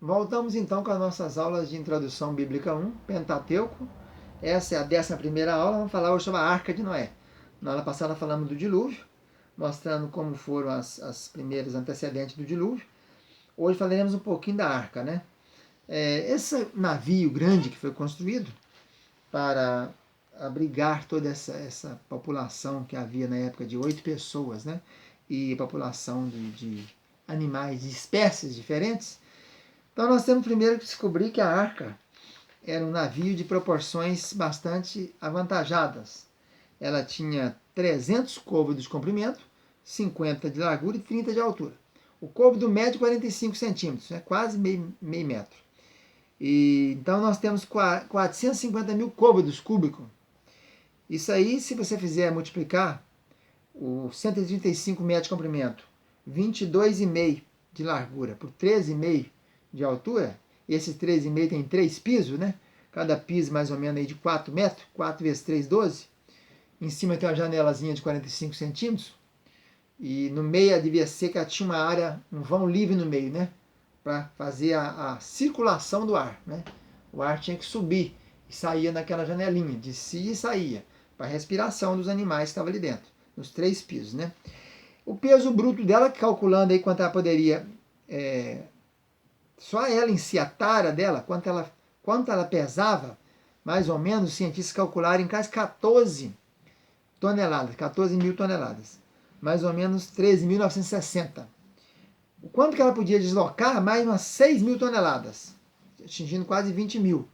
Voltamos então com as nossas aulas de Introdução Bíblica 1, Pentateuco. Essa é a 11ª aula, vamos falar hoje sobre a Arca de Noé. Na aula passada falamos do dilúvio, mostrando como foram as primeiras antecedentes do dilúvio. Hoje falaremos um pouquinho da Arca, né? Esse navio grande que foi construído para abrigar toda essa população que havia na época de 8 pessoas, né? E população de animais de espécies diferentes. Então nós temos primeiro que descobrir que a arca era um navio de proporções bastante avantajadas. Ela tinha 300 côvados de comprimento, 50 de largura e 30 de altura. O côvado médio 45 centímetros, quase meio metro. Então nós temos 450 mil côvados cúbicos. Isso aí, se você fizer multiplicar o 135 metros de comprimento, 22,5 de largura por 13,5 de altura, e esses 13,5 tem 3 pisos, né? Cada piso mais ou menos aí de 4 metros, 4 vezes 3, 12. Em cima tem uma janelazinha de 45 centímetros. E no meio devia ser que ela tinha uma área, um vão livre no meio, né? Para fazer a circulação do ar, né? O ar tinha que subir e saía naquela janelinha, descia e saía, para a respiração dos animais que estavam ali dentro, nos 3 pisos, né? O peso bruto dela, calculando aí quanto ela poderia, só ela em si, a tara dela, quanto ela pesava, mais ou menos, os cientistas calcularam em quase 14 toneladas, 14 mil toneladas, mais ou menos 13.960. O quanto que ela podia deslocar? Mais umas 6 mil toneladas, atingindo quase 20 mil.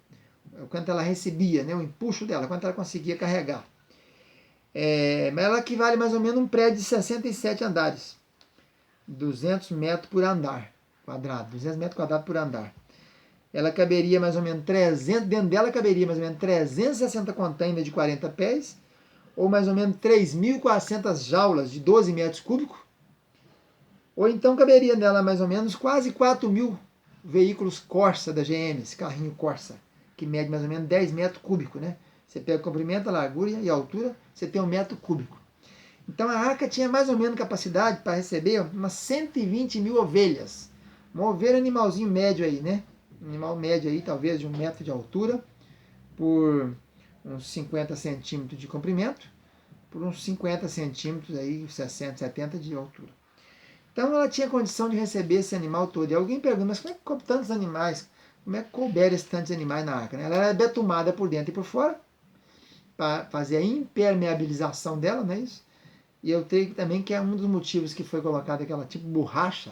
O quanto ela recebia, né, o empuxo dela, quanto ela conseguia carregar. Mas ela equivale mais ou menos a um prédio de 67 andares, 200 metros por andar quadrado, 200 metros quadrados por andar. Ela caberia mais ou menos 300, dentro dela caberia mais ou menos 360 containers de 40 pés, ou mais ou menos 3.400 jaulas de 12 metros cúbicos, ou então caberia nela mais ou menos quase 4.000 veículos Corsa da GM, esse carrinho Corsa, que mede mais ou menos 10 metros cúbicos, né? Você pega o comprimento, a largura e a altura, você tem 1 metro cúbico. Então a arca tinha mais ou menos capacidade para receber umas 120 mil ovelhas. Uma ovelha é um animalzinho médio aí, né? Um animal médio aí, talvez de 1 metro de altura, por uns 50 centímetros de comprimento, por uns 50 centímetros aí, 60, 70 de altura. Então ela tinha condição de receber esse animal todo. E alguém pergunta, mas como é que coube tantos animais? Como é que couberam esses tantos animais na arca? Ela era betumada por dentro e por fora, para fazer a impermeabilização dela, não é isso? E eu creio também que é um dos motivos que foi colocado aquela tipo de borracha,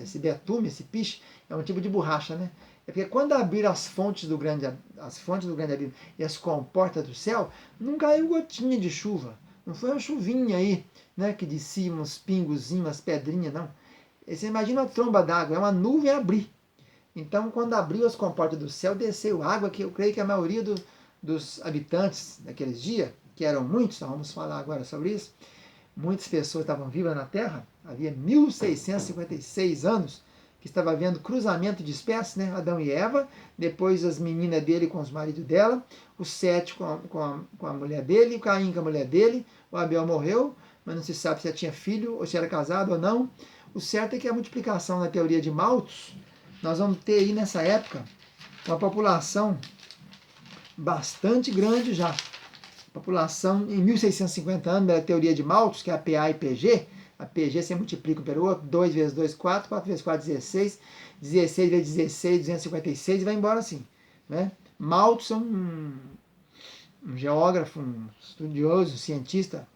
esse betume, esse piche, é um tipo de borracha, né? É porque quando abriram as fontes do grande abismo e as comportas do céu, não caiu gotinha de chuva. Não foi uma chuvinha aí, né, que descia uns pingozinhos, umas pedrinhas, não. Você imagina uma tromba d'água, é uma nuvem abrir. Então, quando abriu as comportas do céu, desceu água, que eu creio que a maioria dos habitantes daqueles dias, que eram muitos, nós vamos falar agora sobre isso, muitas pessoas estavam vivas na Terra, havia 1656 anos que estava havendo cruzamento de espécies, né? Adão e Eva, depois as meninas dele com os maridos dela, o Sete com a mulher dele, o Caim com a mulher dele, o Abel morreu, mas não se sabe se tinha filho ou se era casado ou não. O certo é que a multiplicação na teoria de Malthus, nós vamos ter aí nessa época uma população bastante grande já. População em 1650 anos, da teoria de Malthus, que é a PA e PG. A PG você multiplica pelo outro, 2 vezes 2, 4, 4 vezes 4, 16, 16 vezes 16, 256 e vai embora assim. Né? Malthus é um geógrafo, um estudioso, um cientista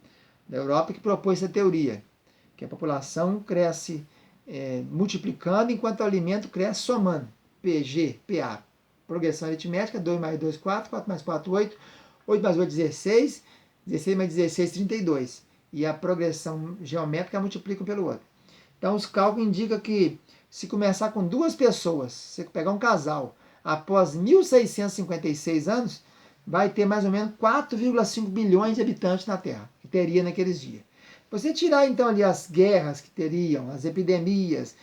da Europa que propôs essa teoria, que a população cresce multiplicando enquanto o alimento cresce somando. PG, PA, progressão aritmética, 2 mais 2, 4, 4 mais 4, 8, 8 mais 8, 16, 16 mais 16, 32. E a progressão geométrica multiplica pelo outro. Então os cálculos indicam que se começar com 2 pessoas, você pegar um casal, após 1656 anos, vai ter mais ou menos 4,5 bilhões de habitantes na Terra, que teria naqueles dias. Você tirar então ali as guerras que teriam, as epidemias,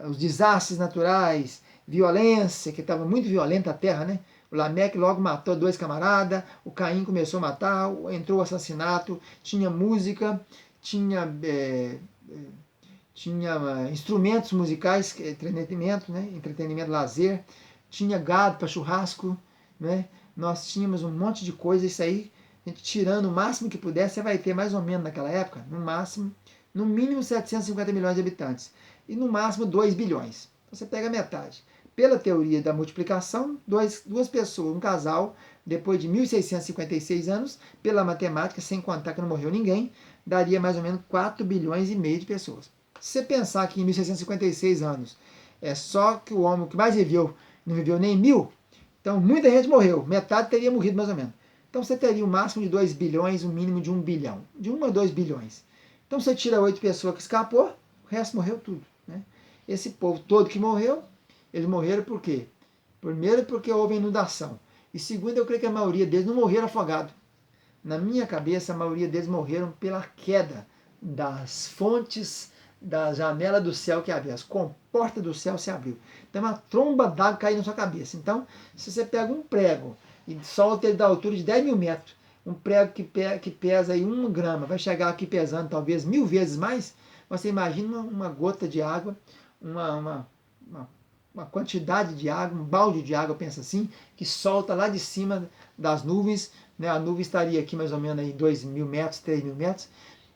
os desastres naturais, violência, que estava muito violenta a Terra, né? O Lameque logo matou 2 camaradas, o Caim começou a matar, entrou o assassinato, tinha música, tinha tinha instrumentos musicais, entretenimento, né? Entretenimento, lazer, tinha gado para churrasco, né? Nós tínhamos um monte de coisa, isso aí, a gente tirando o máximo que puder, você vai ter mais ou menos naquela época, no máximo, no mínimo 750 milhões de habitantes e no máximo 2 bilhões. Então você pega a metade. Pela teoria da multiplicação, duas pessoas, um casal, depois de 1656 anos, pela matemática, sem contar que não morreu ninguém, daria mais ou menos 4 bilhões e meio de pessoas. Se você pensar que em 1656 anos é só que o homem que mais viveu não viveu nem 1000, então muita gente morreu, metade teria morrido mais ou menos. Então você teria o máximo de 2 bilhões, o mínimo de 1 bilhão, de 1 a 2 bilhões. Então você tira 8 pessoas que escapou, o resto morreu tudo. Né? Esse povo todo que morreu, eles morreram por quê? Primeiro porque houve inundação. E segundo, eu creio que a maioria deles não morreram afogados. Na minha cabeça, a maioria deles morreram pela queda das fontes da janela do céu que abriu. As comportas do céu se abriu. Então uma tromba d'água caiu na sua cabeça. Então, se você pega um prego e solta ele da altura de 10 mil metros, um prego que pesa aí 1 grama, vai chegar aqui pesando talvez 1000 vezes mais, você imagina uma gota de água, uma quantidade de água, um balde de água, pensa assim, que solta lá de cima das nuvens, né? A nuvem estaria aqui mais ou menos aí 2 mil metros, 3 mil metros,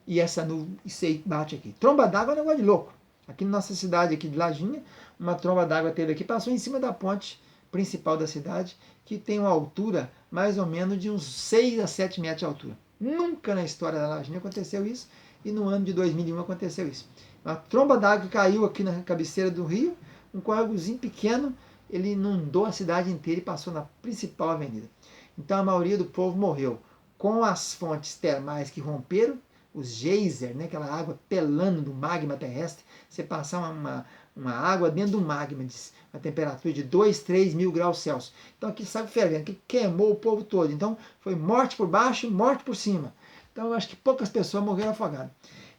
e essa nuvem, isso aí bate aqui. Tromba d'água é um negócio de louco. Aqui na nossa cidade aqui de Lajinha, uma tromba d'água teve aqui, passou em cima da ponte principal da cidade, que tem uma altura mais ou menos de uns 6 a 7 metros de altura. Nunca na história da Lajinha aconteceu isso, e no ano de 2001 aconteceu isso. Uma tromba d'água que caiu aqui na cabeceira do rio, um córregozinho pequeno, ele inundou a cidade inteira e passou na principal avenida. Então a maioria do povo morreu com as fontes termais que romperam, os geyser, né, aquela água pelando do magma terrestre, você passar uma água dentro do magma, a temperatura de 2, 3 mil graus Celsius. Então aqui sabe fervendo, que queimou o povo todo. Então foi morte por baixo, morte por cima. Então eu acho que poucas pessoas morreram afogadas.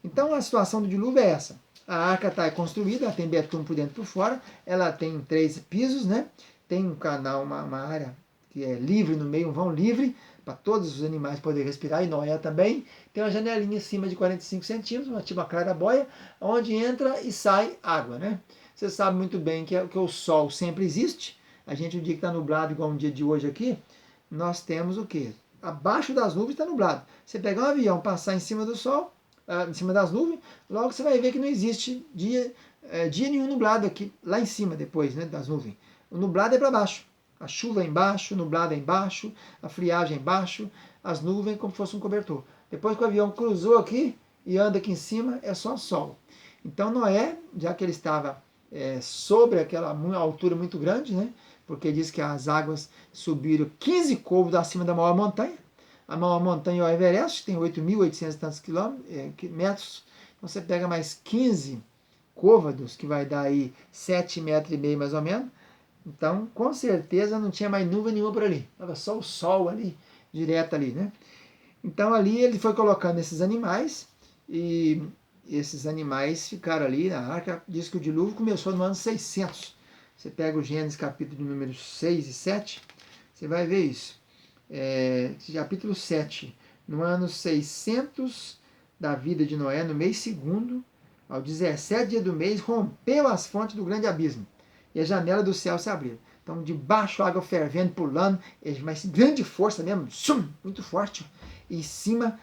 Então a situação do dilúvio é essa. A arca está construída, ela tem betume por dentro e por fora, ela tem 3 pisos, né? Tem um canal, uma área que é livre no meio, um vão livre, para todos os animais poderem respirar, e Noé também. Tem uma janelinha em cima de 45 centímetros, tipo uma clarabóia, onde entra e sai água, né? Você sabe muito bem que o sol sempre existe. A gente, um dia que está nublado, igual um dia de hoje aqui, nós temos o quê? Abaixo das nuvens está nublado. Você pegar um avião, passar em cima do sol, em cima das nuvens, logo você vai ver que não existe dia nenhum nublado aqui, lá em cima depois, né, das nuvens. O nublado é para baixo. A chuva é embaixo, o nublado é embaixo, a friagem é embaixo, as nuvens como se fosse um cobertor. Depois que o avião cruzou aqui e anda aqui em cima, é só sol. Então Noé, já que ele estava sobre aquela altura muito grande, né, porque diz que as águas subiram 15 côvados acima da maior montanha. A maior montanha é o Everest, que tem 8.800 e tantos metros. Então você pega mais 15 côvados, que vai dar aí 7,5 metros mais ou menos. Então, com certeza não tinha mais nuvem nenhuma por ali. Estava só o sol ali, direto ali, né? Então ali ele foi colocando esses animais, e esses animais ficaram ali na arca. Diz que o dilúvio começou no ano 600. Você pega o Gênesis capítulo número 6 e 7, você vai ver isso. Capítulo 7, no ano 600 da vida de Noé, no mês segundo, ao 17 dia do mês, rompeu as fontes do grande abismo, e a janela do céu se abriu. Então, de baixo, água fervendo, pulando, mas grande força mesmo, muito forte. E em cima,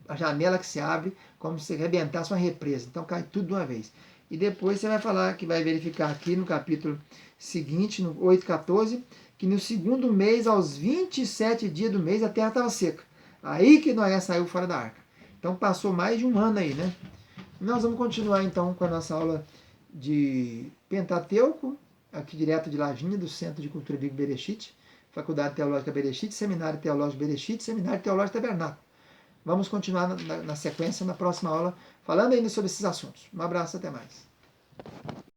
a janela que se abre, como se arrebentasse uma represa. Então, cai tudo de uma vez. E depois você vai falar, que vai verificar aqui no capítulo seguinte, no 8,14, que no segundo mês, aos 27 dias do mês, a terra estava seca. Aí que Noé saiu fora da arca. Então, passou mais de um ano aí, né? Nós vamos continuar, então, com a nossa aula de Pentateuco, aqui direto de Lajinha, do Centro de Cultura Bíblica Bereshit, Faculdade Teológica Bereshit, Seminário Teológico Bereshit, Seminário Teológico Tabernáculo. Vamos continuar na sequência, na próxima aula, falando ainda sobre esses assuntos. Um abraço, até mais.